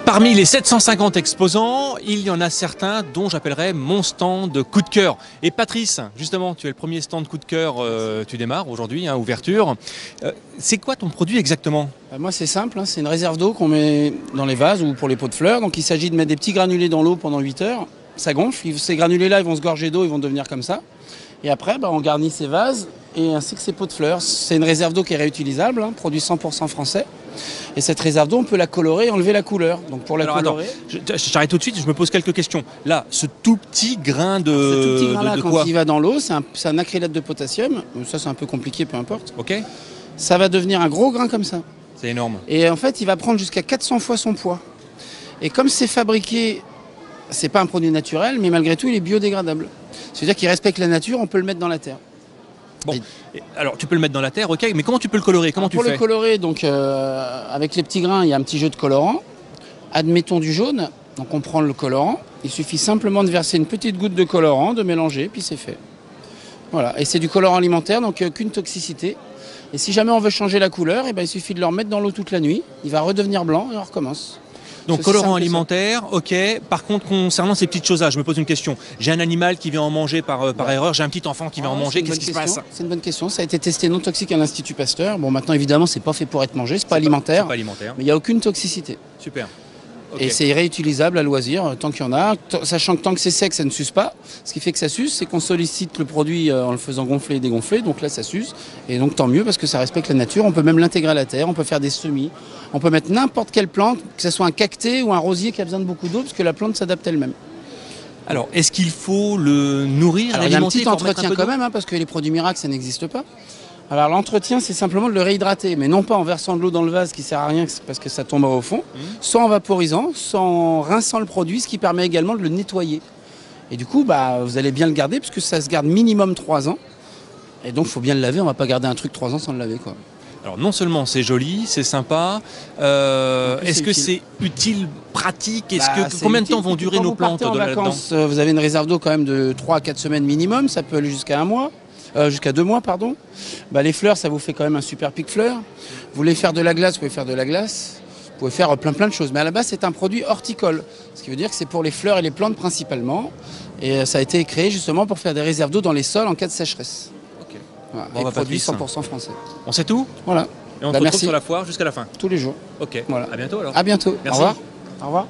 Parmi les 750 exposants, il y en a certains dont j'appellerais mon stand de coup de cœur. Et Patrice, justement, tu es le premier stand coup de cœur, tu démarres aujourd'hui, hein, ouverture. C'est quoi ton produit exactement? Moi c'est simple, hein, c'est une réserve d'eau qu'on met dans les vases ou pour les pots de fleurs. Donc il s'agit de mettre des petits granulés dans l'eau pendant 8 heures. Ça gonfle, ces granulés-là ils vont se gorger d'eau, ils vont devenir comme ça. Et après on garnit ces vases et ainsi que ces pots de fleurs. C'est une réserve d'eau qui est réutilisable, hein, produit 100% français. Et cette réserve d'eau, on peut la colorer et enlever la couleur. Donc pour la colorer... J'arrête tout de suite, je me pose quelques questions. Là, ce tout petit grain de... Ce tout petit grain-là, quand il va dans l'eau, c'est un acrylate de potassium. Ça, c'est un peu compliqué, peu importe. Ok. Ça va devenir un gros grain comme ça. C'est énorme. Et en fait, il va prendre jusqu'à 400 fois son poids. Et comme c'est fabriqué, c'est pas un produit naturel, mais malgré tout, il est biodégradable. C'est-à-dire qu'il respecte la nature, on peut le mettre dans la terre. Bon, alors tu peux le mettre dans la terre, ok, mais comment tu peux le colorer? Comment tu fais? Pour le colorer, donc, avec les petits grains, il y a un petit jeu de colorant. Admettons du jaune, donc on prend le colorant. Il suffit simplement de verser une petite goutte de colorant, de mélanger, puis c'est fait. Voilà, et c'est du colorant alimentaire, donc aucune toxicité. Et si jamais on veut changer la couleur, il suffit de le remettre dans l'eau toute la nuit. Il va redevenir blanc et on recommence. Donc colorant alimentaire, ok. Par contre, concernant ces petites choses-là, je me pose une question. J'ai un animal qui vient en manger par erreur, j'ai un petit enfant qui vient en manger, qu'est-ce qui se passe? C'est une bonne question. Ça a été testé non toxique à l'Institut Pasteur. Bon, maintenant, évidemment, c'est pas fait pour être mangé, c'est pas alimentaire. C'est pas alimentaire. Mais il n'y a aucune toxicité. Super. Okay. Et c'est réutilisable à loisir, tant qu'il y en a. Sachant que tant que c'est sec, ça ne s'use pas. Ce qui fait que ça s'use, c'est qu'on sollicite le produit en le faisant gonfler et dégonfler. Donc là, ça s'use. Et donc tant mieux parce que ça respecte la nature. On peut même l'intégrer à la terre. On peut faire des semis. On peut mettre n'importe quelle plante, que ce soit un cacté ou un rosier qui a besoin de beaucoup d'eau, parce que la plante s'adapte elle-même. Alors, est-ce qu'il faut le nourrir? Alors, il y a un petit entretien quand même, hein, parce que les produits miracles, ça n'existe pas. Alors l'entretien, c'est simplement de le réhydrater, mais non pas en versant de l'eau dans le vase qui sert à rien parce que ça tombera au fond, soit en vaporisant, soit en rinçant le produit, ce qui permet également de le nettoyer. Et du coup, vous allez bien le garder parce que ça se garde minimum 3 ans. Et donc, il faut bien le laver, on ne va pas garder un truc 3 ans sans le laver, quoi. Alors non seulement c'est joli, c'est sympa, est-ce que c'est utile, pratique? Combien de temps vont durer nos plantes là-dedans? Vous avez une réserve d'eau quand même de 3 à 4 semaines minimum, ça peut aller jusqu'à 1 mois. Jusqu'à 2 mois, pardon. Les fleurs, ça vous fait quand même un super pic fleur. Vous voulez faire de la glace, vous pouvez faire de la glace. Vous pouvez faire plein de choses. Mais à la base, c'est un produit horticole. Ce qui veut dire que c'est pour les fleurs et les plantes principalement. Et ça a été créé justement pour faire des réserves d'eau dans les sols en cas de sécheresse. Ok. Voilà. Bon, et produit 100% français. On sait tout? Voilà. Et on se retrouve sur la foire jusqu'à la fin? Tous les jours. Ok. Voilà. À bientôt alors. À bientôt. Merci. Au revoir. Au revoir.